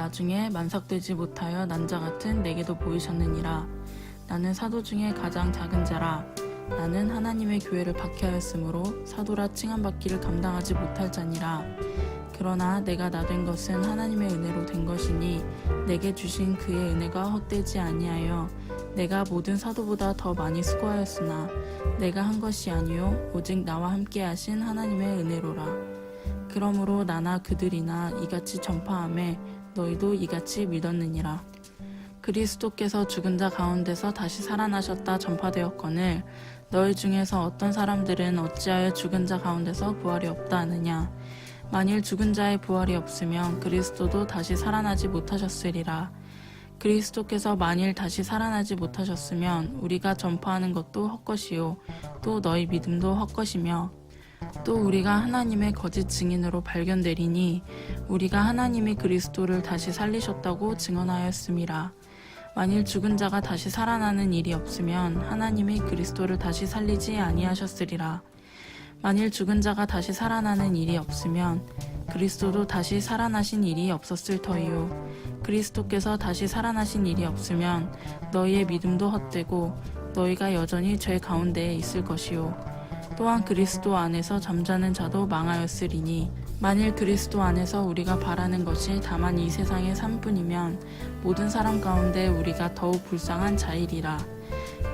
나중에 만삭되지 못하여 난 자 같은 내게도 보이셨느니라. 나는 사도 중에 가장 작은 자라. 나는 하나님의 교회를 박해하였으므로 사도라 칭함받기를 감당하지 못할 자니라. 그러나 내가 나 된 것은 하나님의 은혜로 된 것이니 내게 주신 그의 은혜가 헛되지 아니하여 내가 모든 사도보다 더 많이 수고하였으나 내가 한 것이 아니요 오직 나와 함께 하신 하나님의 은혜로라. 그러므로 나나 그들이나 이같이 전파하매 너희도 이같이 믿었느니라. 그리스도께서 죽은 자 가운데서 다시 살아나셨다 전파되었거늘 너희 중에서 어떤 사람들은 어찌하여 죽은 자 가운데서 부활이 없다 하느냐. 만일 죽은 자의 부활이 없으면 그리스도도 다시 살아나지 못하셨으리라. 그리스도께서 만일 다시 살아나지 못하셨으면 우리가 전파하는 것도 헛것이요 또 너희 믿음도 헛것이며 또 우리가 하나님의 거짓 증인으로 발견되리니 우리가 하나님이 그리스도를 다시 살리셨다고 증언하였음이라. 만일 죽은 자가 다시 살아나는 일이 없으면 하나님이 그리스도를 다시 살리지 아니하셨으리라. 만일 죽은 자가 다시 살아나는 일이 없으면 그리스도도 다시 살아나신 일이 없었을 터이요 그리스도께서 다시 살아나신 일이 없으면 너희의 믿음도 헛되고 너희가 여전히 죄 가운데에 있을 것이요 또한 그리스도 안에서 잠자는 자도 망하였으리니 만일 그리스도 안에서 우리가 바라는 것이 다만 이 세상의 삶뿐이면 모든 사람 가운데 우리가 더욱 불쌍한 자이리라.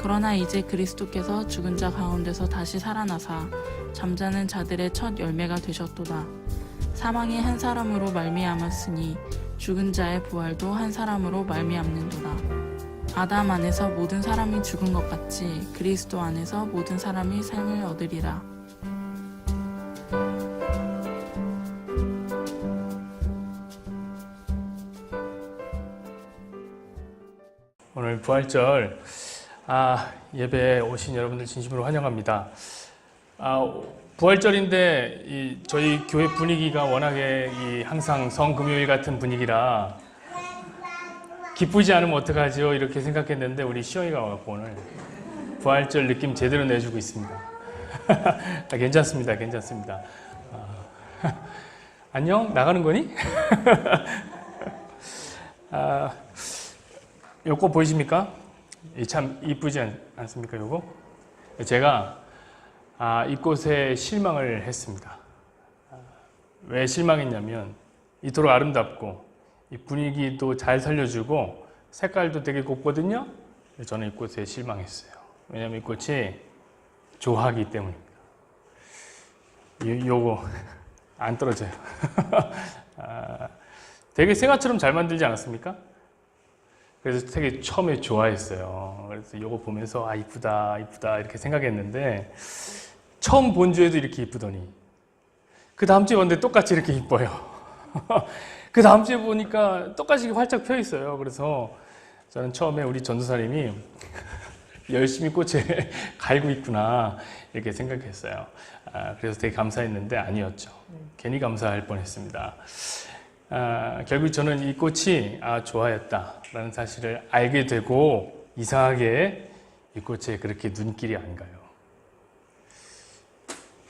그러나 이제 그리스도께서 죽은 자 가운데서 다시 살아나사 잠자는 자들의 첫 열매가 되셨도다. 사망이 한 사람으로 말미암았으니 죽은 자의 부활도 한 사람으로 말미암는도다. 아담 안에서 모든 사람이 죽은 것 같이 그리스도 안에서 모든 사람이 삶을 얻으리라. 오늘 부활절 예배에 오신 여러분들 진심으로 환영합니다. 부활절인데 저희 교회 분위기가 워낙에 항상 성금요일 같은 분위기라 기쁘지 않으면 어떡하죠? 이렇게 생각했는데 우리 시영이가 와갖고 오늘 부활절 느낌 제대로 내주고 있습니다. 괜찮습니다. 안녕? 나가는 거니? 요거 보이십니까? 참 이쁘지 않습니까? 요거? 제가 이곳에 실망을 했습니다. 왜 실망했냐면 이토록 아름답고 이 분위기도 잘 살려주고 색깔도 되게 곱거든요. 저는 이곳에 실망했어요. 왜냐면 이 꽃이 조화기 때문입니다. 요거 안 떨어져요. 되게 생화처럼 잘 만들지 않았습니까? 그래서 되게 처음에 좋아했어요. 그래서 요거 보면서 이쁘다 이렇게 생각했는데 처음 본 주에도 이렇게 이쁘더니 그 다음 주에 봤는데 똑같이 이렇게 이뻐요. 그 다음 주에 보니까 똑같이 활짝 펴 있어요. 그래서 저는 처음에 우리 전도사님이 열심히 꽃에 갈고 있구나 이렇게 생각했어요. 그래서 되게 감사했는데 아니었죠. 괜히 감사할 뻔했습니다. 결국 저는 이 꽃이 좋아했다라는 사실을 알게 되고 이상하게 이 꽃에 그렇게 눈길이 안 가요.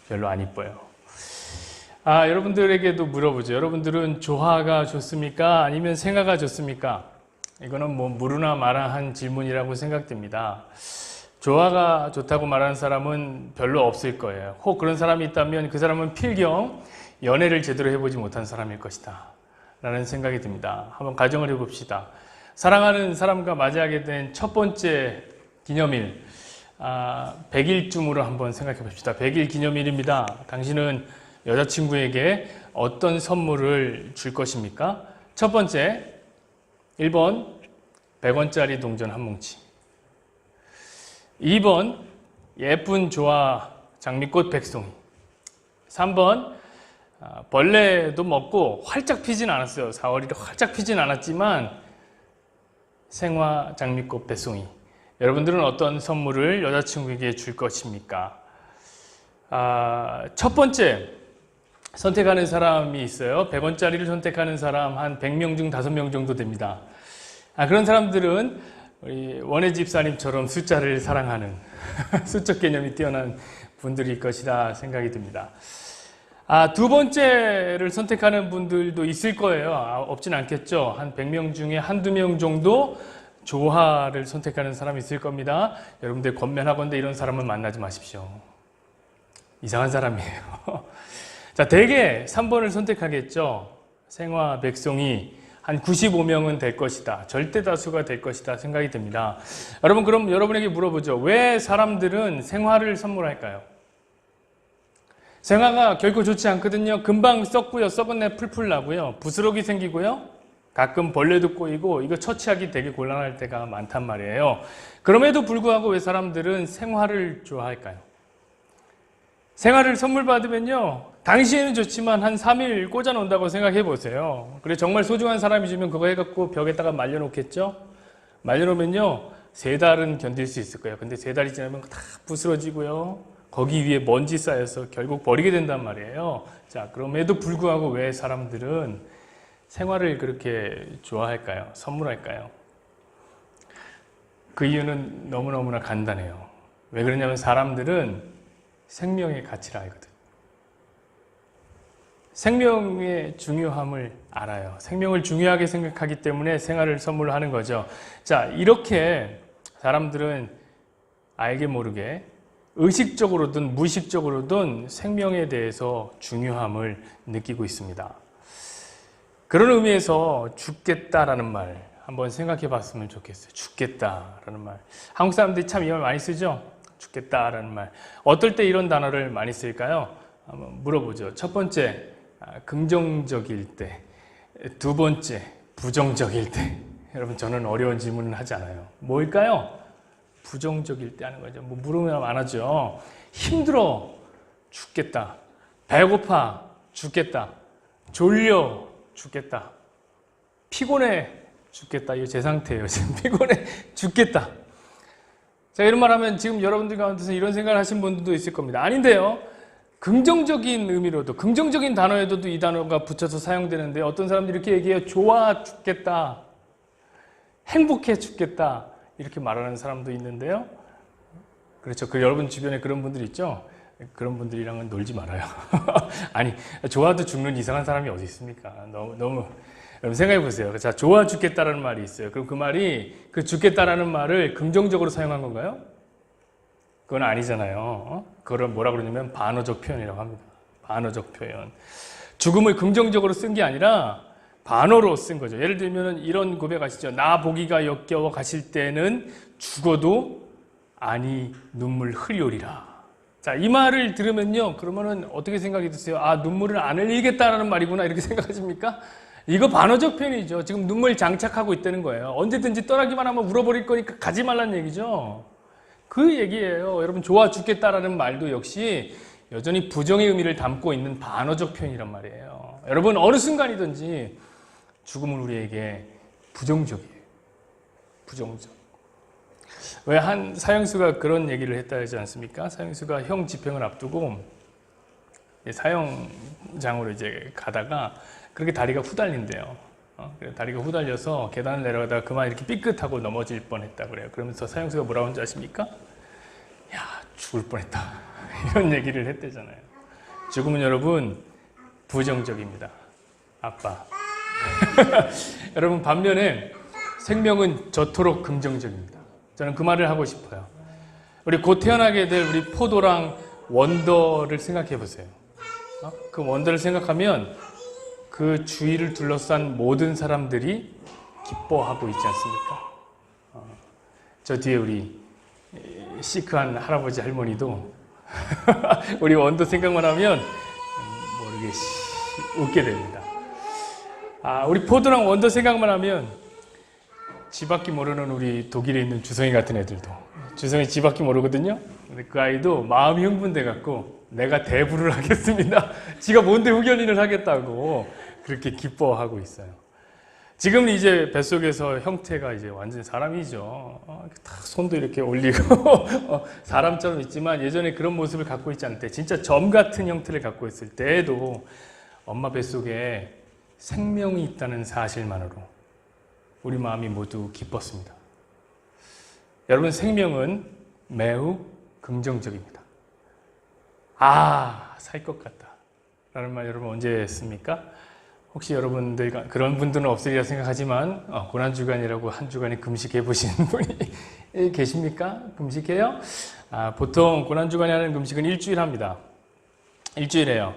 별로 안 이뻐요. 여러분들에게도 물어보죠. 여러분들은 조화가 좋습니까? 아니면 생화가 좋습니까? 이거는 무르나 마나한 질문이라고 생각됩니다. 조화가 좋다고 말하는 사람은 별로 없을 거예요. 혹 그런 사람이 있다면 그 사람은 필경 연애를 제대로 해보지 못한 사람일 것이다 라는 생각이 듭니다. 한번 가정을 해봅시다. 사랑하는 사람과 맞이하게 된 첫 번째 기념일 100일쯤으로 한번 생각해 봅시다. 100일 기념일입니다. 당신은 여자친구에게 어떤 선물을 줄 것입니까? 첫 번째, 1번 100원짜리 동전 한 뭉치, 2번 예쁜 조화 장미꽃 백송이, 3번 벌레도 먹고 활짝 피진 않았어요. 4월이 활짝 피진 않았지만 생화 장미꽃 백송이. 여러분들은 어떤 선물을 여자친구에게 줄 것입니까? 첫 번째 선택하는 사람이 있어요. 100원짜리를 선택하는 사람 한 100명 중 5명 정도 됩니다. 그런 사람들은 우리 원혜 집사님처럼 숫자를 사랑하는 수적 개념이 뛰어난 분들일 것이다 생각이 듭니다. 두 번째를 선택하는 분들도 있을 거예요. 없진 않겠죠. 한 100명 중에 한두 명 정도 조화를 선택하는 사람이 있을 겁니다. 여러분들 권면하건대 이런 사람은 만나지 마십시오. 이상한 사람이에요. 자, 대개 3번을 선택하겠죠. 생화 백송이 한 95명은 될 것이다. 절대 다수가 될 것이다 생각이 듭니다. 여러분, 그럼 여러분에게 물어보죠. 왜 사람들은 생화를 선물할까요? 생화가 결코 좋지 않거든요. 금방 썩고요. 썩은 내 풀풀 나고요. 부스러기 생기고요. 가끔 벌레도 꼬이고 이거 처치하기 되게 곤란할 때가 많단 말이에요. 그럼에도 불구하고 왜 사람들은 생화를 좋아할까요? 생화를 선물 받으면요. 당시에는 좋지만 한 3일 꽂아 놓는다고 생각해 보세요. 그래 정말 소중한 사람이 주면 그거 해갖고 벽에다가 말려놓겠죠? 말려놓으면요. 3달은 견딜 수 있을 거예요. 근데 3달이 지나면 다 부스러지고요. 거기 위에 먼지 쌓여서 결국 버리게 된단 말이에요. 자, 그럼에도 불구하고 왜 사람들은 생화를 그렇게 좋아할까요? 선물할까요? 그 이유는 너무너무나 간단해요. 왜 그러냐면 사람들은 생명의 가치를 알거든. 생명의 중요함을 알아요. 생명을 중요하게 생각하기 때문에 생화를 선물하는 거죠. 자, 이렇게 사람들은 알게 모르게 의식적으로든 무의식적으로든 생명에 대해서 중요함을 느끼고 있습니다. 그런 의미에서 죽겠다라는 말 한번 생각해 봤으면 좋겠어요. 죽겠다라는 말. 한국 사람들이 참 이 말 많이 쓰죠? 죽겠다라는 말. 어떨 때 이런 단어를 많이 쓸까요? 한번 물어보죠. 첫 번째, 긍정적일 때. 두 번째, 부정적일 때. 여러분, 저는 어려운 질문은 하지 않아요. 뭘까요? 부정적일 때 하는 거죠. 뭐 물으면 안 하죠. 힘들어 죽겠다. 배고파 죽겠다. 졸려 죽겠다. 피곤해 죽겠다. 이거 제 상태예요. 지금 피곤해 죽겠다. 자, 이런 말 하면 지금 여러분들 가운데서 이런 생각을 하신 분들도 있을 겁니다. 아닌데요. 긍정적인 의미로도, 긍정적인 단어에도 이 단어가 붙여서 사용되는데 어떤 사람들이 이렇게 얘기해요. 좋아 죽겠다. 행복해 죽겠다. 이렇게 말하는 사람도 있는데요. 그렇죠. 여러분 주변에 그런 분들 있죠? 그런 분들이랑은 놀지 말아요. 아니, 좋아도 죽는 이상한 사람이 어디 있습니까? 너무. 여러분 생각해 보세요. 자, 좋아 죽겠다라는 말이 있어요. 그럼 그 말이, 그 죽겠다라는 말을 긍정적으로 사용한 건가요? 그건 아니잖아요. 그걸 뭐라 그러냐면 반어적 표현이라고 합니다. 반어적 표현. 죽음을 긍정적으로 쓴 게 아니라 반어로 쓴 거죠. 예를 들면 이런 고백 아시죠? 나 보기가 역겨워 가실 때는 죽어도 아니 눈물 흘리오리라. 자, 이 말을 들으면요. 그러면은 어떻게 생각이 드세요? 아, 눈물을 안 흘리겠다라는 말이구나. 이렇게 생각하십니까? 이거 반어적 표현이죠. 지금 눈물 장착하고 있다는 거예요. 언제든지 떠나기만 하면 울어버릴 거니까 가지 말라는 얘기죠. 그 얘기예요. 여러분, 좋아 죽겠다라는 말도 역시 여전히 부정의 의미를 담고 있는 반어적 표현이란 말이에요. 여러분, 어느 순간이든지 죽음은 우리에게 부정적이에요. 부정적. 왜 한 사형수가 그런 얘기를 했다 하지 않습니까? 사형수가 형 집행을 앞두고 사형장으로 이제 가다가 그렇게 다리가 후달린대요. 다리가 후달려서 계단을 내려가다가 그만 이렇게 삐끗하고 넘어질 뻔했다 그래요. 그러면서 사형수가 뭐라고 하는지 아십니까? 야, 죽을 뻔했다. 이런 얘기를 했대잖아요. 죽음은 여러분 부정적입니다. 아빠. 여러분, 반면에 생명은 저토록 긍정적입니다. 저는 그 말을 하고 싶어요. 우리 곧 태어나게 될 우리 포도랑 원더를 생각해 보세요. 그 원더를 생각하면 그 주위를 둘러싼 모든 사람들이 기뻐하고 있지 않습니까? 저 뒤에 우리 시크한 할아버지 할머니도 우리 원더 생각만 하면 모르게 웃게 됩니다. 우리 포도랑 원더 생각만 하면 지밖에 모르는 우리 독일에 있는 주성이 같은 애들도, 주성이 지밖에 모르거든요. 근데 그 아이도 마음이 흥분돼 갖고 내가 대부를 하겠습니다. 지가 뭔데 흑연인을 하겠다고 그렇게 기뻐하고 있어요. 지금 이제 뱃속에서 형태가 이제 완전 사람이죠. 다 손도 이렇게 올리고 사람처럼 있지만 예전에 그런 모습을 갖고 있지 않을 때, 진짜 점 같은 형태를 갖고 있을 때에도 엄마 뱃속에 생명이 있다는 사실만으로 우리 마음이 모두 기뻤습니다. 여러분, 생명은 매우 긍정적입니다. 살 것 같다. 라는 말 여러분 언제 했습니까? 혹시 여러분들 그런 분들은 없으리라 생각하지만 고난주간이라고 한 주간에 금식해 보신 분이 계십니까? 금식해요? 보통 고난주간에 하는 금식은 일주일 합니다. 일주일에요.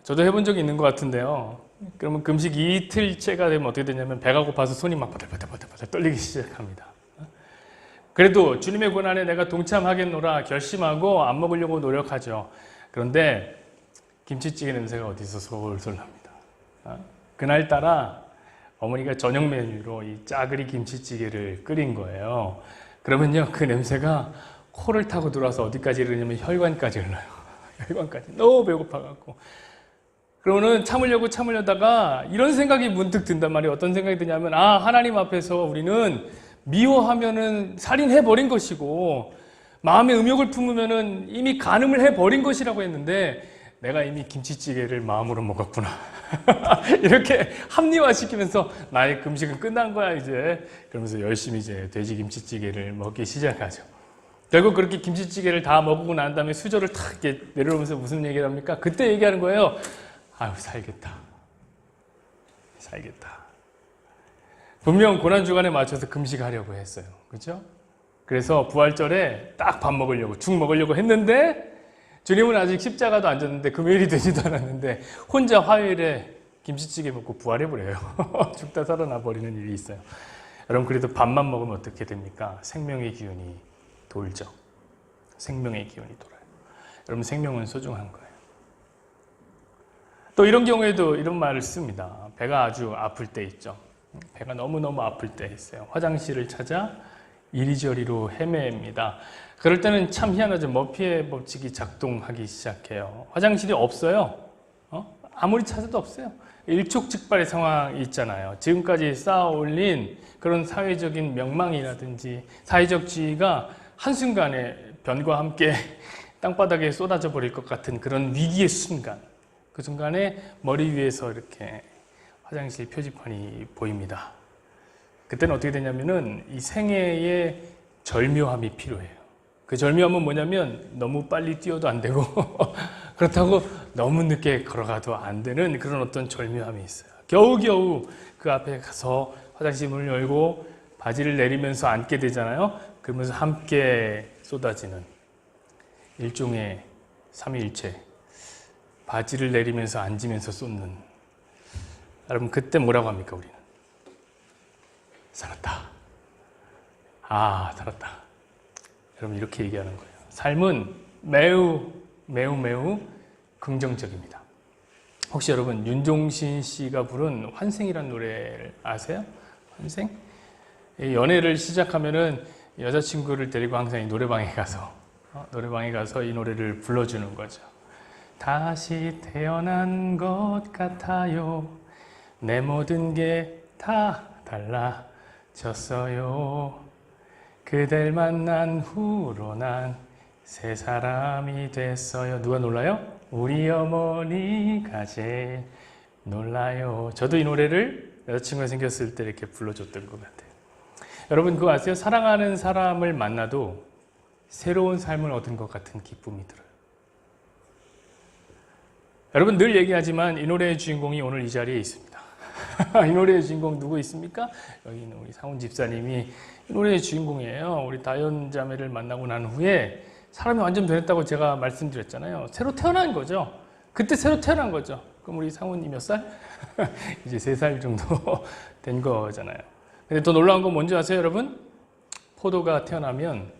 저도 해본 적이 있는 것 같은데요. 그러면 금식 이틀째가 되면 어떻게 되냐면 배가 고파서 손이 막 바들바들 떨리기 시작합니다. 그래도 주님의 고난에 내가 동참하겠노라 결심하고 안 먹으려고 노력하죠. 그런데 김치찌개 냄새가 어디서 솔솔 납니다. 그날따라 어머니가 저녁 메뉴로 이 짜그리 김치찌개를 끓인 거예요. 그러면요, 그 냄새가 코를 타고 들어와서 어디까지 흐르냐면 혈관까지 흘러요. 혈관까지. 너무 배고파갖고. 그러고는 참으려다가 이런 생각이 문득 든단 말이에요. 어떤 생각이 드냐면, 하나님 앞에서 우리는 미워하면은 살인해버린 것이고, 마음에 음욕을 품으면은 이미 간음을 해버린 것이라고 했는데, 내가 이미 김치찌개를 마음으로 먹었구나. 이렇게 합리화시키면서 나의 금식은 끝난 거야, 이제. 그러면서 열심히 이제 돼지 김치찌개를 먹기 시작하죠. 결국 그렇게 김치찌개를 다 먹고 난 다음에 수저를 탁 이렇게 내려오면서 무슨 얘기를 합니까? 그때 얘기하는 거예요. 아유, 살겠다. 분명 고난주간에 맞춰서 금식하려고 했어요. 그렇죠? 그래서 부활절에 딱 밥 먹으려고, 죽 먹으려고 했는데 주님은 아직 십자가도 안 졌는데 금요일이 되지도 않았는데 혼자 화요일에 김치찌개 먹고 부활해버려요. 죽다 살아나 버리는 일이 있어요. 여러분, 그래도 밥만 먹으면 어떻게 됩니까? 생명의 기운이 돌죠. 생명의 기운이 돌아요. 여러분, 생명은 소중한 거예요. 또 이런 경우에도 이런 말을 씁니다. 배가 아주 아플 때 있죠. 배가 너무너무 아플 때 있어요. 화장실을 찾아 이리저리로 헤매입니다. 그럴 때는 참 희한하죠. 머피의 법칙이 작동하기 시작해요. 화장실이 없어요. 아무리 찾아도 없어요. 일촉즉발의 상황이 있잖아요. 지금까지 쌓아올린 그런 사회적인 명망이라든지 사회적 지위가 한순간에 변과 함께 땅바닥에 쏟아져 버릴 것 같은 그런 위기의 순간, 그 순간에 머리 위에서 이렇게 화장실 표지판이 보입니다. 그때는 어떻게 되냐면은 이 생애의 절묘함이 필요해요. 그 절묘함은 뭐냐면 너무 빨리 뛰어도 안 되고 그렇다고 너무 늦게 걸어가도 안 되는 그런 어떤 절묘함이 있어요. 겨우겨우 그 앞에 가서 화장실 문을 열고 바지를 내리면서 앉게 되잖아요. 그러면서 함께 쏟아지는 일종의 삼위일체, 바지를 내리면서 앉으면서 쏟는. 여러분, 그때 뭐라고 합니까? 우리는 살았다. 살았다. 여러분, 이렇게 얘기하는 거예요. 삶은 매우 긍정적입니다. 혹시 여러분 윤종신 씨가 부른 환생이라는 노래를 아세요? 환생? 연애를 시작하면은 여자친구를 데리고 항상 이 노래방에 가서 이 노래를 불러주는 거죠. 다시 태어난 것 같아요. 내 모든 게 다 달라졌어요. 그댈 만난 후로 난 새 사람이 됐어요. 누가 놀라요? 우리 어머니가 제일 놀라요. 저도 이 노래를 여자친구가 생겼을 때 이렇게 불러줬던 것 같아요. 여러분, 그거 아세요? 사랑하는 사람을 만나도 새로운 삶을 얻은 것 같은 기쁨이 들어요. 여러분, 늘 얘기하지만 이 노래의 주인공이 오늘 이 자리에 있습니다. 이 노래의 주인공 누구 있습니까? 여기 있는 우리 상훈 집사님이 이 노래의 주인공이에요. 우리 다현 자매를 만나고 난 후에 사람이 완전 변했다고 제가 말씀드렸잖아요. 새로 태어난 거죠. 그때 새로 태어난 거죠. 그럼 우리 상훈이 몇 살? 이제 3살 정도 된 거잖아요. 근데 더 놀라운 건 뭔지 아세요, 여러분? 포도가 태어나면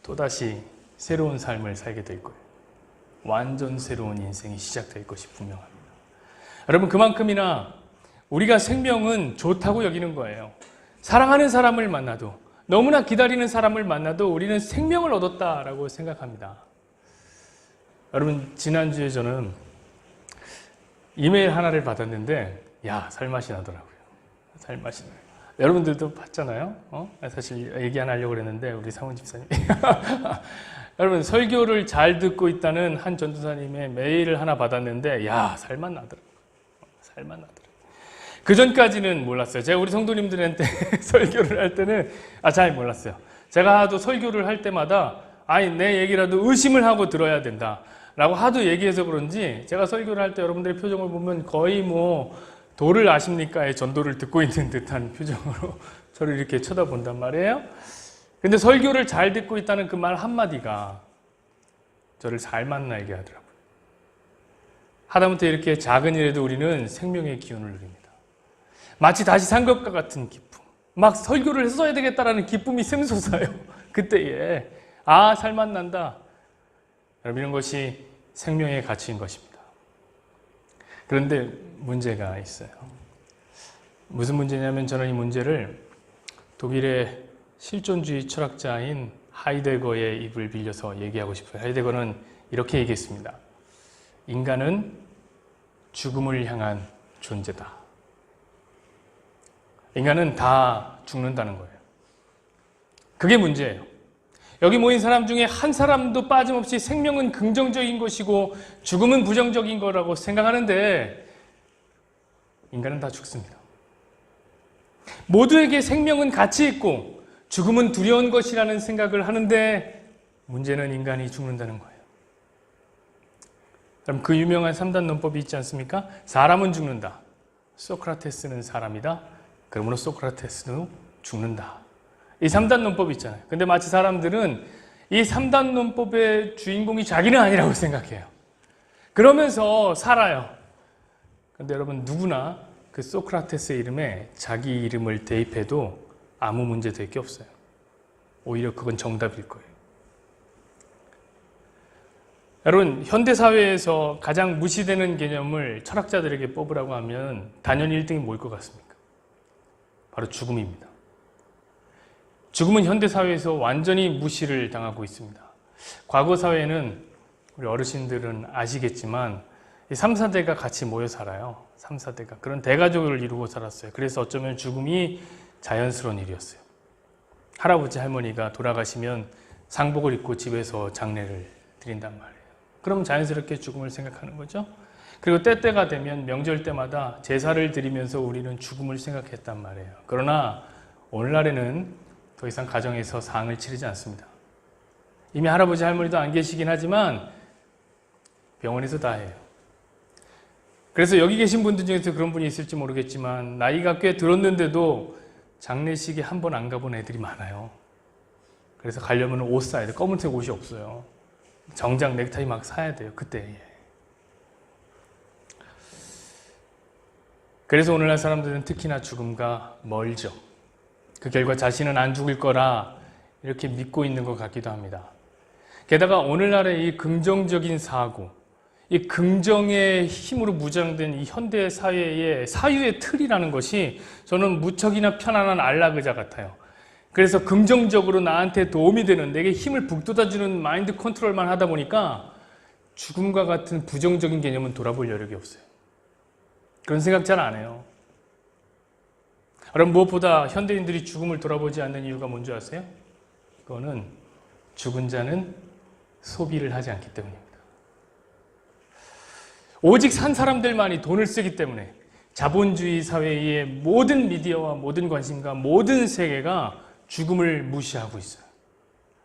또다시 새로운 삶을 살게 될 거예요. 완전 새로운 인생이 시작될 것이 분명합니다. 여러분, 그만큼이나 우리가 생명은 좋다고 여기는 거예요. 사랑하는 사람을 만나도, 너무나 기다리는 사람을 만나도 우리는 생명을 얻었다라고 생각합니다. 여러분, 지난주에 저는 이메일 하나를 받았는데 살맛이 나더라고요. 살맛이 나요. 여러분들도 봤잖아요. 사실 얘기 안 하려고 그랬는데 우리 상훈 집사님. 여러분, 설교를 잘 듣고 있다는 한 전도사님의 메일을 하나 받았는데 살맛 나더라고요. 살맛 나더라고요. 그 전까지는 몰랐어요. 제가 우리 성도님들한테 설교를 할 때는 잘 몰랐어요. 제가 하도 설교를 할 때마다 내 얘기라도 의심을 하고 들어야 된다. 라고 하도 얘기해서 그런지 제가 설교를 할 때 여러분들의 표정을 보면 거의 뭐 도를 아십니까의 전도를 듣고 있는 듯한 표정으로 저를 이렇게 쳐다본단 말이에요. 근데 설교를 잘 듣고 있다는 그 말 한마디가 저를 잘 만나게 하더라고요. 하다못해 이렇게 작은 일에도 우리는 생명의 기운을 누립니다. 마치 다시 산 것과 같은 기쁨. 막 설교를 했어야 되겠다라는 기쁨이 샘솟아요. 그때에 아, 살맛 난다. 여러분, 이런 것이 생명의 가치인 것입니다. 그런데 문제가 있어요. 무슨 문제냐면 저는 이 문제를 독일의 실존주의 철학자인 하이데거의 입을 빌려서 얘기하고 싶어요. 하이데거는 이렇게 얘기했습니다. 인간은 죽음을 향한 존재다. 인간은 다 죽는다는 거예요. 그게 문제예요. 여기 모인 사람 중에 한 사람도 빠짐없이 생명은 긍정적인 것이고 죽음은 부정적인 거라고 생각하는데 인간은 다 죽습니다. 모두에게 생명은 가치 있고 죽음은 두려운 것이라는 생각을 하는데 문제는 인간이 죽는다는 거예요. 그럼 그 유명한 3단 논법이 있지 않습니까? 사람은 죽는다. 소크라테스는 사람이다. 그러므로 소크라테스는 죽는다. 이 3단 논법이 있잖아요. 근데 마치 사람들은 이 3단 논법의 주인공이 자기는 아니라고 생각해요. 그러면서 살아요. 근데 여러분, 누구나 그 소크라테스의 이름에 자기 이름을 대입해도 아무 문제 될 게 없어요. 오히려 그건 정답일 거예요. 여러분, 현대사회에서 가장 무시되는 개념을 철학자들에게 뽑으라고 하면 단연 1등이 뭘 것 같습니까? 바로 죽음입니다. 죽음은 현대사회에서 완전히 무시를 당하고 있습니다. 과거 사회에는 우리 어르신들은 아시겠지만 3, 4대가 같이 모여 살아요. 3, 4대가. 그런 대가족을 이루고 살았어요. 그래서 어쩌면 죽음이 자연스러운 일이었어요. 할아버지, 할머니가 돌아가시면 상복을 입고 집에서 장례를 드린단 말이에요. 그럼 자연스럽게 죽음을 생각하는 거죠. 그리고 때때가 되면 명절 때마다 제사를 드리면서 우리는 죽음을 생각했단 말이에요. 그러나 오늘날에는 더 이상 가정에서 상을 치르지 않습니다. 이미 할아버지, 할머니도 안 계시긴 하지만 병원에서 다 해요. 그래서 여기 계신 분들 중에서 그런 분이 있을지 모르겠지만 나이가 꽤 들었는데도 장례식에 한 번 안 가본 애들이 많아요. 그래서 가려면 옷 사야 돼요. 검은색 옷이 없어요. 정장, 넥타이 막 사야 돼요. 그때. 그래서 오늘날 사람들은 특히나 죽음과 멀죠. 그 결과 자신은 안 죽을 거라 이렇게 믿고 있는 것 같기도 합니다. 게다가 오늘날의 이 긍정적인 사고, 이 긍정의 힘으로 무장된 이 현대 사회의 사유의 틀이라는 것이 저는 무척이나 편안한 안락의자 같아요. 그래서 긍정적으로 나한테 도움이 되는, 내게 힘을 북돋아주는 마인드 컨트롤만 하다 보니까 죽음과 같은 부정적인 개념은 돌아볼 여력이 없어요. 그런 생각 잘 안 해요. 그럼 무엇보다 현대인들이 죽음을 돌아보지 않는 이유가 뭔지 아세요? 그거는 죽은 자는 소비를 하지 않기 때문입니다. 오직 산 사람들만이 돈을 쓰기 때문에 자본주의 사회의 모든 미디어와 모든 관심과 모든 세계가 죽음을 무시하고 있어요.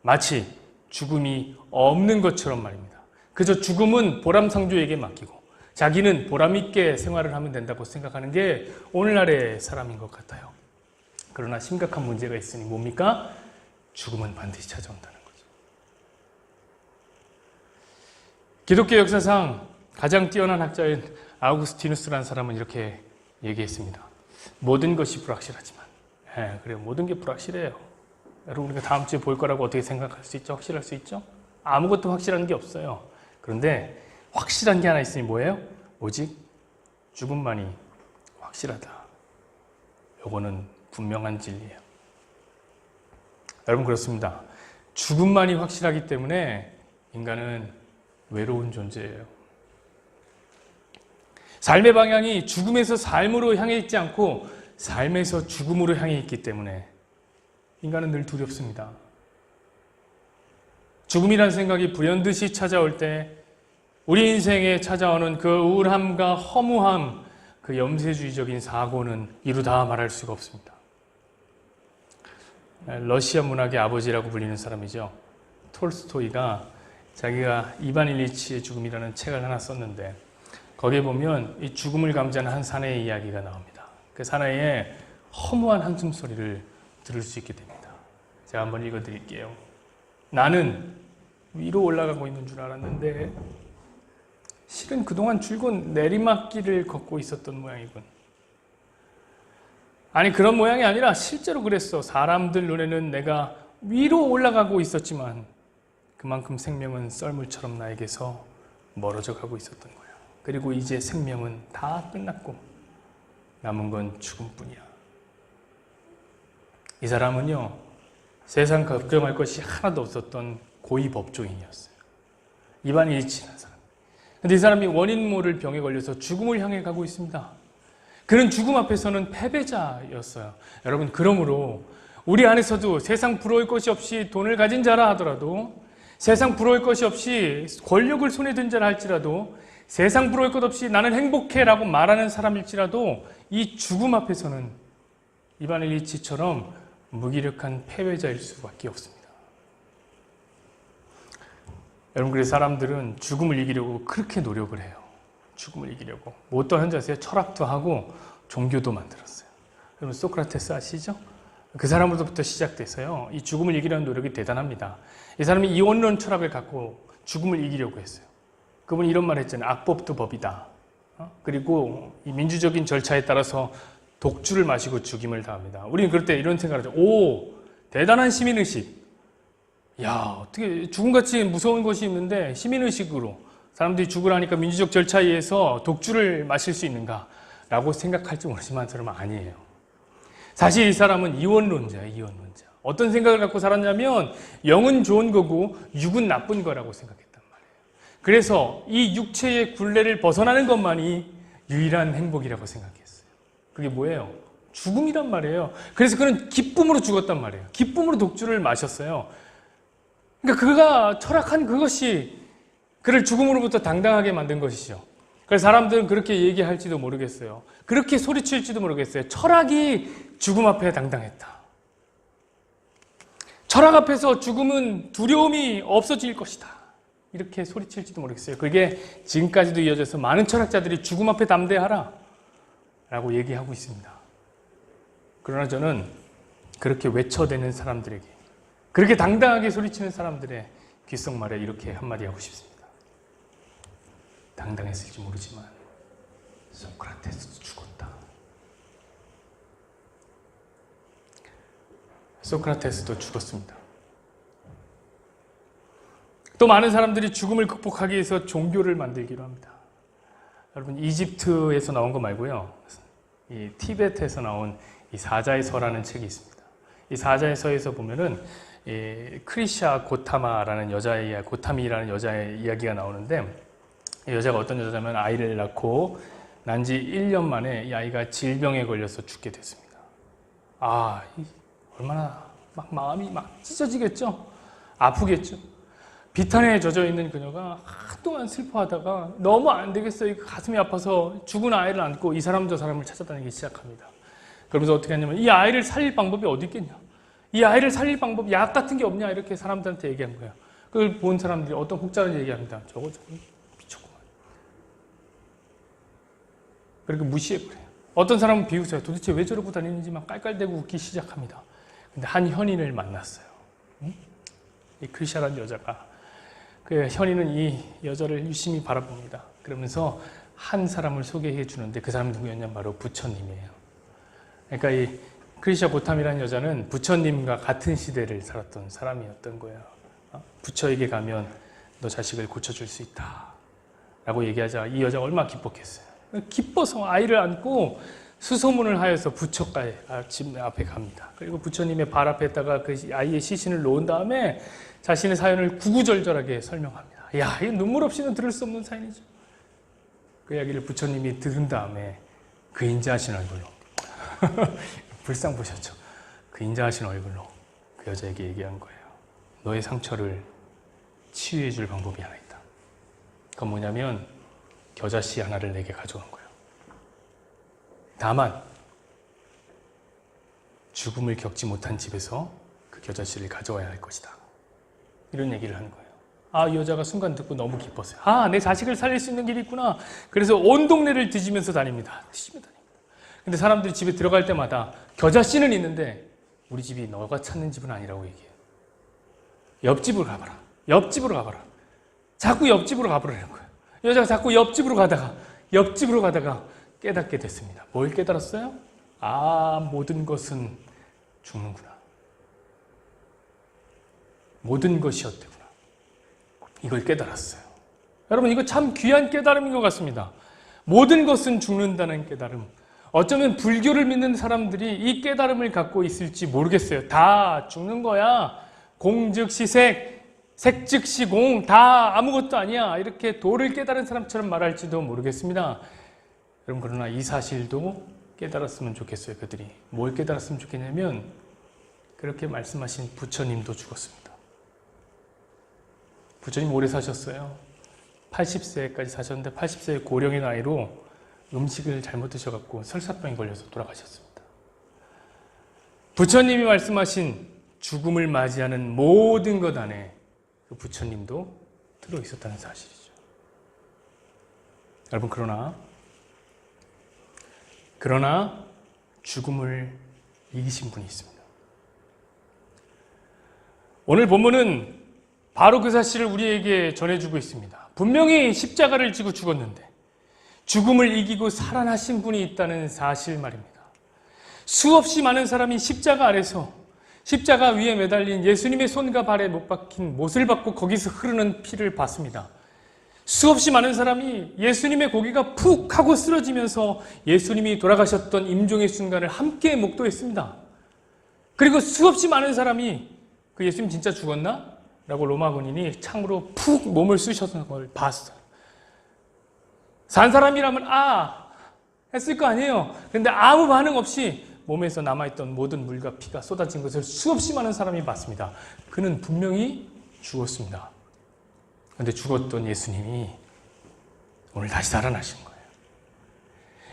마치 죽음이 없는 것처럼 말입니다. 그저 죽음은 보람상조에게 맡기고 자기는 보람있게 생활을 하면 된다고 생각하는 게 오늘날의 사람인 것 같아요. 그러나 심각한 문제가 있으니 뭡니까? 죽음은 반드시 찾아온다는 거죠. 기독교 역사상 가장 뛰어난 학자인 아우구스티누스라는 사람은 이렇게 얘기했습니다. 모든 것이 불확실하지만, 그래요. 모든 게 불확실해요. 여러분, 우리가 다음 주에 볼 거라고 어떻게 생각할 수 있죠? 확실할 수 있죠? 아무것도 확실한 게 없어요. 그런데 확실한 게 하나 있으니 뭐예요? 오직 죽음만이 확실하다. 요거는 분명한 진리예요. 여러분, 그렇습니다. 죽음만이 확실하기 때문에 인간은 외로운 존재예요. 삶의 방향이 죽음에서 삶으로 향해 있지 않고 삶에서 죽음으로 향해 있기 때문에 인간은 늘 두렵습니다. 죽음이라는 생각이 불현듯이 찾아올 때 우리 인생에 찾아오는 그 우울함과 허무함, 그 염세주의적인 사고는 이루다 말할 수가 없습니다. 러시아 문학의 아버지라고 불리는 사람이죠. 톨스토이가 자기가 이반 일리치의 죽음이라는 책을 하나 썼는데 거기에 보면 이 죽음을 감지하는 한 사내의 이야기가 나옵니다. 그 사내의 허무한 한숨소리를 들을 수 있게 됩니다. 제가 한번 읽어드릴게요. 나는 위로 올라가고 있는 줄 알았는데 실은 그동안 줄곧 내리막길을 걷고 있었던 모양이군. 아니 그런 모양이 아니라 실제로 그랬어. 사람들 눈에는 내가 위로 올라가고 있었지만 그만큼 생명은 썰물처럼 나에게서 멀어져 가고 있었던 거야. 그리고 이제 생명은 다 끝났고 남은 건 죽음뿐이야. 이 사람은요, 세상 걱정할 것이 하나도 없었던 고위 법조인이었어요. 이반 일치한 사람. 근데 이 사람이 원인 모를 병에 걸려서 죽음을 향해 가고 있습니다. 그는 죽음 앞에서는 패배자였어요. 여러분, 그러므로 우리 안에서도 세상 부러울 것이 없이 돈을 가진 자라 하더라도, 세상 부러울 것이 없이 권력을 손에 든 자라 할지라도, 세상 부러울 것 없이 나는 행복해 라고 말하는 사람일지라도 이 죽음 앞에서는 이반 일리치처럼 무기력한 패배자일 수밖에 없습니다. 여러분, 그래서 사람들은 죽음을 이기려고 그렇게 노력을 해요. 죽음을 이기려고. 뭐 어떤 현자세요? 철학도 하고 종교도 만들었어요. 여러분, 소크라테스 아시죠? 그 사람으로부터 시작돼서요, 이 죽음을 이기려는 노력이 대단합니다. 이 사람이 이원론 철학을 갖고 죽음을 이기려고 했어요. 그분이 이런 말 했잖아요. 악법도 법이다. 그리고 이 민주적인 절차에 따라서 독주를 마시고 죽임을 당합니다. 우리는 그럴 때 이런 생각을 하죠. 오, 대단한 시민의식. 야, 어떻게 죽음같이 무서운 것이 있는데 시민의식으로 사람들이 죽으라니까 민주적 절차에 의해서 독주를 마실 수 있는가? 라고 생각할지 모르지만 저는 아니에요. 사실 이 사람은 이원론자예요. 이원론자. 어떤 생각을 갖고 살았냐면 영은 좋은 거고 육은 나쁜 거라고 생각했단 말이에요. 그래서 이 육체의 굴레를 벗어나는 것만이 유일한 행복이라고 생각했어요. 그게 뭐예요? 죽음이란 말이에요. 그래서 그는 기쁨으로 죽었단 말이에요. 기쁨으로 독주를 마셨어요. 그러니까 그가 철학한 그것이 그를 죽음으로부터 당당하게 만든 것이죠. 그래서 사람들은 그렇게 얘기할지도 모르겠어요. 그렇게 소리칠지도 모르겠어요. 철학이 죽음 앞에 당당했다. 철학 앞에서 죽음은 두려움이 없어질 것이다. 이렇게 소리칠지도 모르겠어요. 그게 지금까지도 이어져서 많은 철학자들이 죽음 앞에 담대하라 라고 얘기하고 있습니다. 그러나 저는 그렇게 외쳐대는 사람들에게, 그렇게 당당하게 소리치는 사람들의 귓속말에 이렇게 한마디 하고 싶습니다. 당당했을지 모르지만 소크라테스도 죽었다. 소크라테스도 죽었습니다. 또 많은 사람들이 죽음을 극복하기 위해서 종교를 만들기로 합니다. 여러분, 이집트에서 나온 거 말고요, 이 티베트에서 나온 이 사자의 서라는 책이 있습니다. 이 사자의 서에서 보면은 이 크리샤 고타마라는 여자의 고타미라는 여자의 이야기가 나오는데, 이 여자가 어떤 여자냐면 아이를 낳고 난 지 1년 만에 이 아이가 질병에 걸려서 죽게 됐습니다. 아, 얼마나 막 마음이 막 찢어지겠죠? 아프겠죠? 비탄에 젖어 있는 그녀가 한동안 슬퍼하다가 너무 안 되겠어요. 가슴이 아파서 죽은 아이를 안고 이 사람 저 사람을 찾아다니기 시작합니다. 그러면서 어떻게 하냐면 이 아이를 살릴 방법이 어디 있겠냐? 이 아이를 살릴 방법, 약 같은 게 없냐? 이렇게 사람들한테 얘기한 거예요. 그걸 본 사람들이 어떤 혹자는 얘기합니다. 저거 미쳤구만. 그렇게 무시해버려요. 어떤 사람은 비웃어요. 도대체 왜 저러고 다니는지 막 깔깔대고 웃기 시작합니다. 근데 한 현인을 만났어요. 이 크리샤라는 여자가. 그 현인은 이 여자를 유심히 바라봅니다. 그러면서 한 사람을 소개해 주는데 그 사람이 누구였냐면 바로 부처님이에요. 그러니까 이 크리샤 고탐이라는 여자는 부처님과 같은 시대를 살았던 사람이었던 거예요. 부처에게 가면 너 자식을 고쳐줄 수 있다 라고 얘기하자 이 여자가 얼마나 기뻤겠어요. 기뻐서 아이를 안고 수소문을 하여서 부처가에 집 앞에 갑니다. 그리고 부처님의 발 앞에다가 그 아이의 시신을 놓은 다음에 자신의 사연을 구구절절하게 설명합니다. 야, 이 눈물 없이는 들을 수 없는 사연이죠. 그 이야기를 부처님이 들은 다음에 그 인자하신 얼굴로 불상 보셨죠? 그 인자하신 얼굴로 그 여자에게 얘기한 거예요. 너의 상처를 치유해 줄 방법이 하나 있다. 그건 뭐냐면 겨자씨 하나를 내게 가져온 거예요. 다만 죽음을 겪지 못한 집에서 그 겨자씨를 가져와야 할 것이다. 이런 얘기를 하는 거예요. 이 여자가 순간 듣고 너무 기뻤어요. 내 자식을 살릴 수 있는 길이 있구나. 그래서 온 동네를 뒤지면서 다닙니다. 근데 사람들이 집에 들어갈 때마다 겨자씨는 있는데 우리 집이 너가 찾는 집은 아니라고 얘기해요. 옆집으로 가봐라. 옆집으로 가봐라. 자꾸 옆집으로 가보라는 거예요. 여자가 자꾸 옆집으로 가다가 깨닫게 됐습니다. 뭘 깨달았어요? 모든 것은 죽는구나. 모든 것이었대구나. 이걸 깨달았어요. 여러분, 이거 참 귀한 깨달음인 것 같습니다. 모든 것은 죽는다는 깨달음. 어쩌면 불교를 믿는 사람들이 이 깨달음을 갖고 있을지 모르겠어요. 다 죽는 거야. 공즉시색, 색즉시공, 다 아무것도 아니야. 이렇게 도를 깨달은 사람처럼 말할지도 모르겠습니다. 여러분, 그러나 이 사실도 깨달았으면 좋겠어요. 그들이 뭘 깨달았으면 좋겠냐면 그렇게 말씀하신 부처님도 죽었습니다. 부처님 오래 사셨어요. 80세까지 사셨는데 80세의 고령의 나이로 음식을 잘못 드셔갖고 설사병에 걸려서 돌아가셨습니다. 부처님이 말씀하신 죽음을 맞이하는 모든 것 안에 그 부처님도 들어있었다는 사실이죠. 여러분, 그러나 죽음을 이기신 분이 있습니다. 오늘 본문은 바로 그 사실을 우리에게 전해주고 있습니다. 분명히 십자가를 지고 죽었는데 죽음을 이기고 살아나신 분이 있다는 사실 말입니다. 수없이 많은 사람이 십자가 아래서 십자가 위에 매달린 예수님의 손과 발에 못 박힌 못을 받고 거기서 흐르는 피를 봤습니다. 수없이 많은 사람이 예수님의 고기가 푹 하고 쓰러지면서 예수님이 돌아가셨던 임종의 순간을 함께 목도했습니다. 그리고 수없이 많은 사람이 그 예수님 진짜 죽었나? 라고 로마 군인이 창으로 푹 몸을 쑤셨던 걸 봤어요. 산 사람이라면 했을 거 아니에요. 그런데 아무 반응 없이 몸에서 남아있던 모든 물과 피가 쏟아진 것을 수없이 많은 사람이 봤습니다. 그는 분명히 죽었습니다. 그런데 죽었던 예수님이 오늘 다시 살아나신 거예요.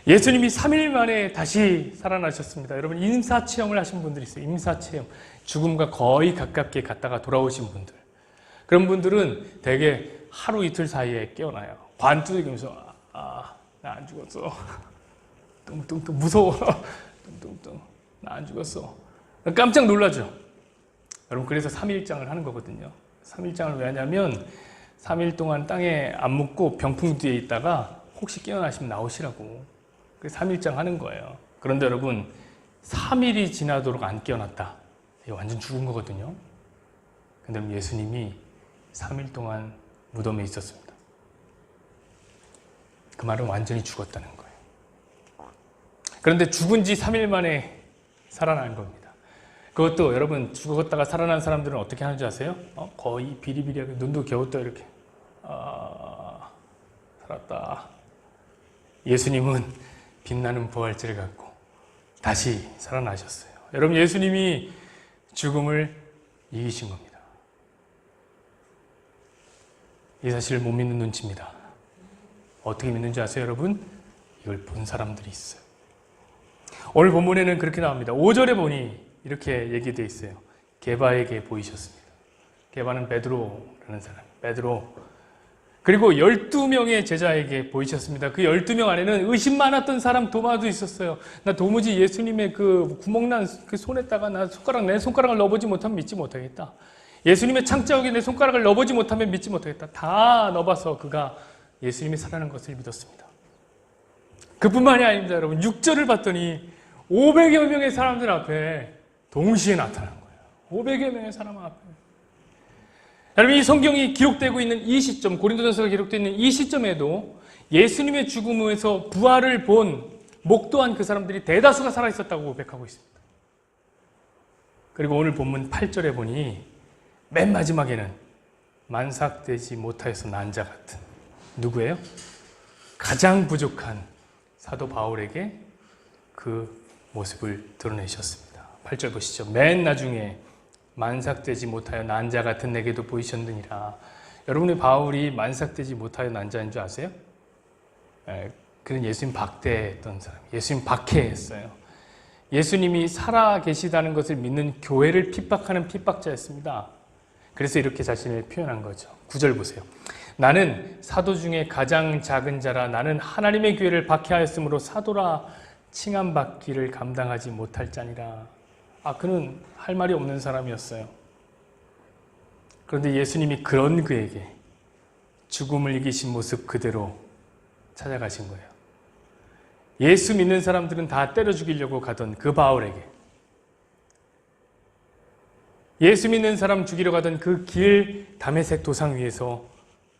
예수님이 3일 만에 다시 살아나셨습니다. 여러분, 임사체험을 하신 분들이 있어요. 임사체험. 죽음과 거의 가깝게 갔다가 돌아오신 분들. 그런 분들은 대개 하루 이틀 사이에 깨어나요. 관두기면서 나 안 죽었어. 뚱뚱뚱 무서워. 뚱뚱뚱 나 안 죽었어. 깜짝 놀라죠. 여러분, 그래서 3일장을 하는 거거든요. 3일장을 왜 하냐면 3일 동안 땅에 안 묻고 병풍 뒤에 있다가 혹시 깨어나시면 나오시라고. 그래서 3일장 하는 거예요. 그런데 여러분, 3일이 지나도록 안 깨어났다. 이거 완전 죽은 거거든요. 근데 예수님이 3일 동안 무덤에 있었습니다. 그 말은 완전히 죽었다는 거예요. 그런데 죽은 지 3일 만에 살아난 겁니다. 그것도 여러분, 죽었다가 살아난 사람들은 어떻게 하는지 아세요? 거의 비리비리하게 눈도 겨우 떠 이렇게. 살았다. 예수님은 빛나는 부활체를 갖고 다시 살아나셨어요. 여러분, 예수님이 죽음을 이기신 겁니다. 이 사실을 못 믿는 눈치입니다. 어떻게 믿는지 아세요, 여러분? 이걸 본 사람들이 있어요. 오늘 본문에는 그렇게 나옵니다. 5절에 보니 이렇게 얘기되어 있어요. 게바에게 보이셨습니다. 게바는 베드로라는 사람. 베드로. 그리고 12명의 제자에게 보이셨습니다. 그 12명 안에는 의심 많았던 사람 도마도 있었어요. 나 도무지 예수님의 그 구멍난 그 손에다가 내 손가락을 넣어보지 못하면 믿지 못하겠다. 예수님의 창자국에 내 손가락을 넣어보지 못하면 믿지 못하겠다. 다 넣어봐서 그가 예수님이 살아난 것을 믿었습니다. 그뿐만이 아닙니다, 여러분. 6절을 봤더니 500여 명의 사람들 앞에 동시에 나타난 거예요. 500여 명의 사람 앞에. 여러분, 이 성경이 기록되고 있는 이 시점, 고린도전서가 기록되어 있는 이 시점에도 예수님의 죽음에서 부활을 본, 목도한 그 사람들이 대다수가 살아있었다고 고백하고 있습니다. 그리고 오늘 본문 8절에 보니 맨 마지막에는 만삭되지 못하여서 난 자 같은, 누구예요? 가장 부족한 사도 바울에게 그 모습을 드러내셨습니다. 8절 보시죠. 맨 나중에 만삭되지 못하여 난 자 같은 내게도 보이셨느니라. 여러분의 바울이 만삭되지 못하여 난 자인 줄 아세요? 그는 예수님 박대했던 사람, 예수님 박해했어요. 예수님이 살아 계시다는 것을 믿는 교회를 핍박하는 핍박자였습니다. 그래서 이렇게 자신을 표현한 거죠. 9절 보세요. 나는 사도 중에 가장 작은 자라. 나는 하나님의 교회를 박해하였으므로 사도라 칭함받기를 감당하지 못할 자니라. 그는 할 말이 없는 사람이었어요. 그런데 예수님이 그런 그에게 죽음을 이기신 모습 그대로 찾아가신 거예요. 예수 믿는 사람들은 다 때려 죽이려고 가던 그 바울에게, 예수 믿는 사람 죽이러 가던 그 길 다메섹 도상 위에서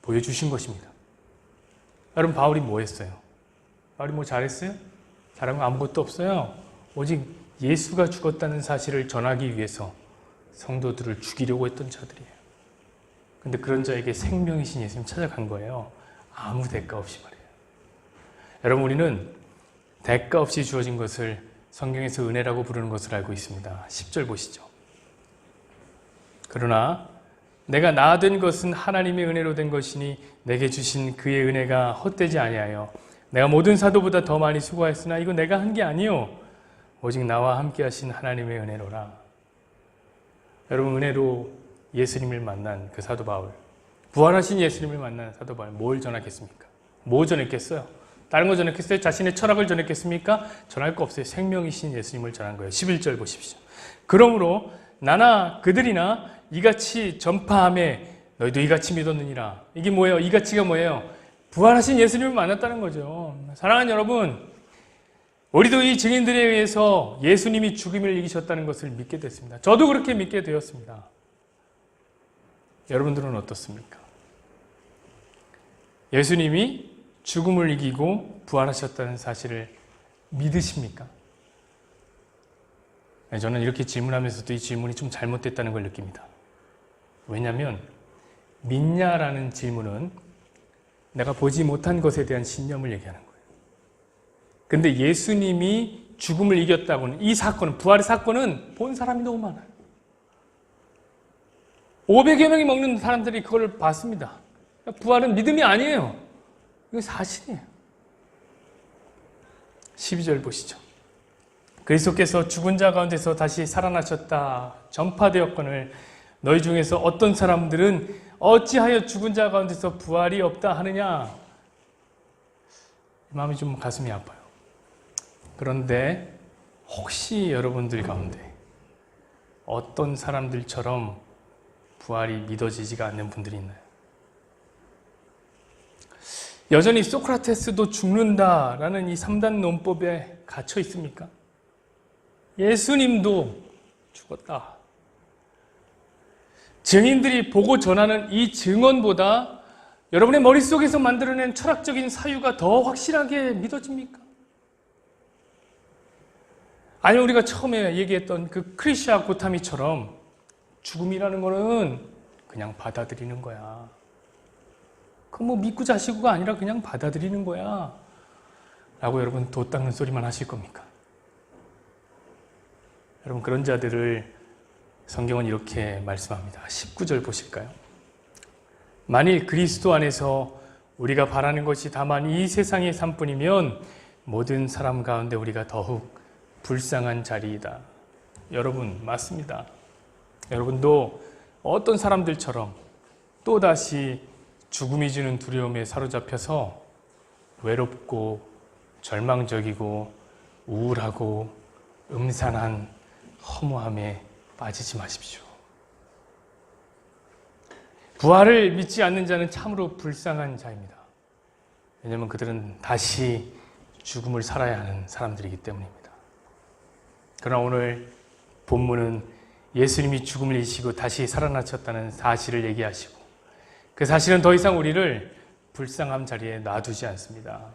보여주신 것입니다. 여러분, 바울이 뭐 했어요? 바울이 뭐 잘했어요? 잘한 거 아무것도 없어요. 오직 예수가 죽었다는 사실을 전하기 위해서 성도들을 죽이려고 했던 자들이에요. 근데 그런 자에게 생명이신 예수님 찾아간 거예요. 아무 대가 없이 말이에요. 여러분, 우리는 대가 없이 주어진 것을 성경에서 은혜라고 부르는 것을 알고 있습니다. 10절 보시죠. 그러나 내가 나 된 것은 하나님의 은혜로 된 것이니 내게 주신 그의 은혜가 헛되지 아니하여 내가 모든 사도보다 더 많이 수고하였으나 이거 내가 한 게 아니요 오직 나와 함께 하신 하나님의 은혜로라. 여러분, 은혜로 예수님을 만난 그 사도 바울, 부활하신 예수님을 만난 사도 바울, 뭘 전했겠습니까? 뭐 전했겠어요? 다른 거 전했겠어요? 자신의 철학을 전했겠습니까? 전할 거 없어요. 생명이신 예수님을 전한 거예요. 11절 보십시오. 그러므로 나나 그들이나 이같이 전파함에 너희도 이같이 믿었느니라. 이게 뭐예요? 이같이가 뭐예요? 부활하신 예수님을 만났다는 거죠. 사랑하는 여러분, 우리도 이 증인들에 의해서 예수님이 죽음을 이기셨다는 것을 믿게 됐습니다. 저도 그렇게 믿게 되었습니다. 여러분들은 어떻습니까? 예수님이 죽음을 이기고 부활하셨다는 사실을 믿으십니까? 저는 이렇게 질문하면서도 이 질문이 좀 잘못됐다는 걸 느낍니다. 왜냐하면 믿냐라는 질문은 내가 보지 못한 것에 대한 신념을 얘기하는 거예요. 근데 예수님이 죽음을 이겼다고는, 이 사건은, 부활의 사건은 본 사람이 너무 많아요. 500여 명이 먹는 사람들이 그걸 봤습니다. 부활은 믿음이 아니에요. 이거 사실이에요. 12절 보시죠. 그리스도께서 죽은 자 가운데서 다시 살아나셨다 전파되었거늘 너희 중에서 어떤 사람들은 어찌하여 죽은 자 가운데서 부활이 없다 하느냐. 마음이 좀 가슴이 아파요. 그런데 혹시 여러분들 가운데 어떤 사람들처럼 부활이 믿어지지가 않는 분들이 있나요? 여전히 소크라테스도 죽는다라는 이 3단 논법에 갇혀 있습니까? 예수님도 죽었다. 증인들이 보고 전하는 이 증언보다 여러분의 머릿속에서 만들어낸 철학적인 사유가 더 확실하게 믿어집니까? 아니면 우리가 처음에 얘기했던 그 크리샤 고타미처럼 죽음이라는 거는 그냥 받아들이는 거야. 그 뭐 믿고 자시고가 아니라 그냥 받아들이는 거야. 라고 여러분 도 닦는 소리만 하실 겁니까? 여러분, 그런 자들을 성경은 이렇게 말씀합니다. 19절 보실까요? 만일 그리스도 안에서 우리가 바라는 것이 다만 이 세상의 삶뿐이면 모든 사람 가운데 우리가 더욱 불쌍한 자리이다. 여러분, 맞습니다. 여러분도 어떤 사람들처럼 또다시 죽음이 주는 두려움에 사로잡혀서 외롭고 절망적이고 우울하고 음산한 허무함에 빠지지 마십시오. 부활을 믿지 않는 자는 참으로 불쌍한 자입니다. 왜냐하면 그들은 다시 죽음을 살아야 하는 사람들이기 때문입니다. 그러나 오늘 본문은 예수님이 죽음을 이기시고 다시 살아나셨다는 사실을 얘기하시고 그 사실은 더 이상 우리를 불쌍함 자리에 놔두지 않습니다.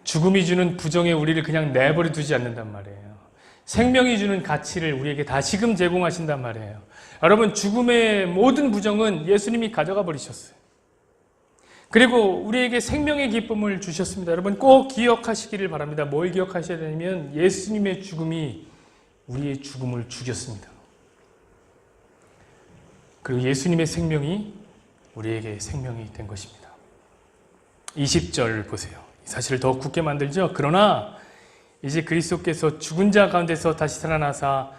죽음이 주는 부정에 우리를 그냥 내버려 두지 않는단 말이에요. 생명이 주는 가치를 우리에게 다시금 제공하신단 말이에요. 여러분, 죽음의 모든 부정은 예수님이 가져가 버리셨어요. 그리고 우리에게 생명의 기쁨을 주셨습니다. 여러분, 꼭 기억하시기를 바랍니다. 뭘 기억하셔야 되냐면 예수님의 죽음이 우리의 죽음을 죽였습니다. 그리고 예수님의 생명이 우리에게 생명이 된 것입니다. 20절 보세요. 이 사실을 더 굳게 만들죠. 그러나 이제 그리스도께서 죽은 자 가운데서 다시 살아나사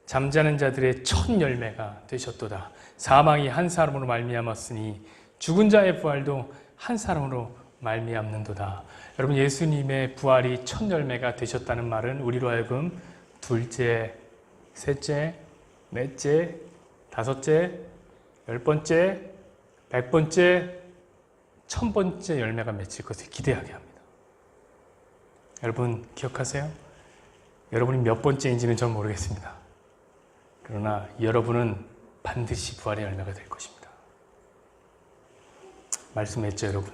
잠자는 자들의 첫 열매가 되셨도다. 사망이 한 사람으로 말미암았으니 죽은 자의 부활도 한 사람으로 말미암는도다. 여러분, 예수님의 부활이 첫 열매가 되셨다는 말은 우리로 하여금 둘째, 셋째, 넷째, 다섯째, 10번째, 100번째, 1000번째 열매가 맺힐 것을 기대하게 합니다. 여러분 기억하세요? 여러분이 몇 번째인지는 전 모르겠습니다. 그러나 여러분은 반드시 부활의 열매가 될 것입니다. 말씀했죠, 여러분?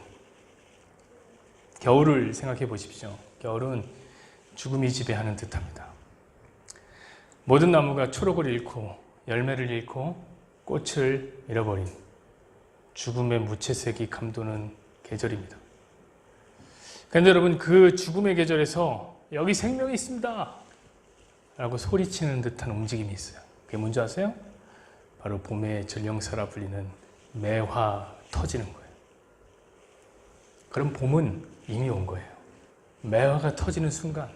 겨울을 생각해 보십시오. 겨울은 죽음이 지배하는 듯합니다. 모든 나무가 초록을 잃고 열매를 잃고 꽃을 잃어버린 죽음의 무채색이 감도는 계절입니다. 그런데 여러분, 그 죽음의 계절에서 여기 생명이 있습니다 라고 소리치는 듯한 움직임이 있어요. 그게 뭔지 아세요? 바로 봄의 전령사라 불리는 매화 터지는 거예요. 그럼 봄은 이미 온 거예요. 매화가 터지는 순간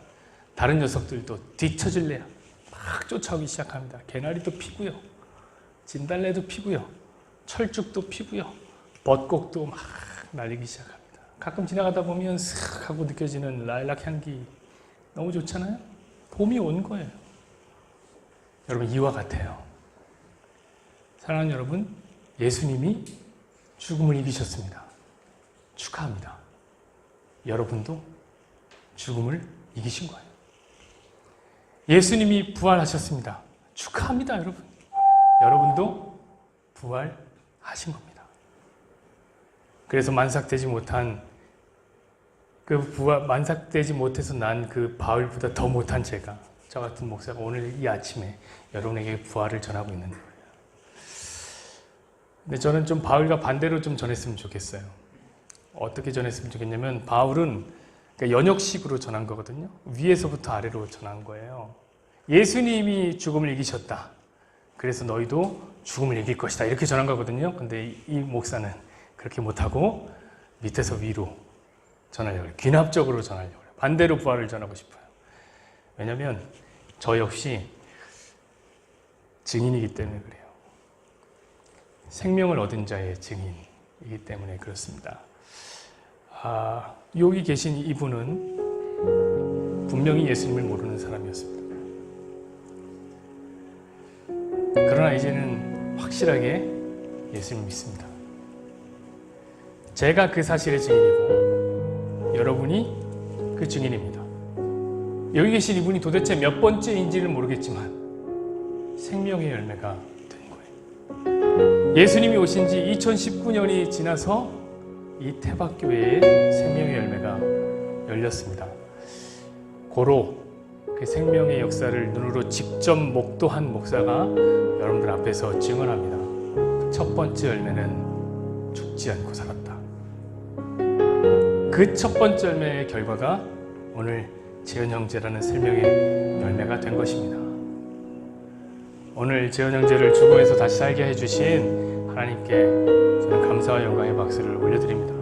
다른 녀석들도 뒤처질래야 막 쫓아오기 시작합니다. 개나리도 피고요, 진달래도 피고요, 철쭉도 피고요, 벚꽃도 막 날리기 시작합니다. 가끔 지나가다 보면 슥 하고 느껴지는 라일락 향기 너무 좋잖아요. 봄이 온 거예요. 여러분, 이와 같아요. 사랑하는 여러분, 예수님이 죽음을 이기셨습니다. 축하합니다. 여러분도 죽음을 이기신 거예요. 예수님이 부활하셨습니다. 축하합니다, 여러분. 여러분도 부활하신 겁니다. 그래서 만삭되지 못해서 난 그 바울보다 더 못한 제가, 저 같은 목사가 오늘 이 아침에 여러분에게 부활을 전하고 있는 거예요. 근데 저는 좀 바울과 반대로 좀 전했으면 좋겠어요. 어떻게 전했으면 좋겠냐면, 바울은 그러니까 연역식으로 전한 거거든요. 위에서부터 아래로 전한 거예요. 예수님이 죽음을 이기셨다. 그래서 너희도 죽음을 이길 것이다. 이렇게 전한 거거든요. 근데 이 목사는 그렇게 못하고 밑에서 위로 전하려고 해요. 귀납적으로 전하려고 해요. 반대로 부활을 전하고 싶어요. 왜냐하면 저 역시 증인이기 때문에 그래요. 생명을 얻은 자의 증인이기 때문에 그렇습니다. 여기 계신 이분은 분명히 예수님을 모르는 사람이었습니다. 그러나 이제는 확실하게 예수님을 믿습니다. 제가 그 사실의 증인이고 여러분이 그 증인입니다. 여기 계신 이분이 도대체 몇 번째인지는 모르겠지만 생명의 열매가 된 거예요. 예수님이 오신 지 2019년이 지나서 이 태박교회의 생명의 열매가 열렸습니다. 고로 그 생명의 역사를 눈으로 직접 목도한 목사가 여러분들 앞에서 증언합니다. 첫 번째 열매는 죽지 않고 살았다. 그 첫 번째 열매의 결과가 오늘 재현 형제라는 생명의 열매가 된 것입니다. 오늘 재현 형제를 죽음에서 다시 살게 해주신 하나님께 저는 감사와 영광의 박수를 올려드립니다.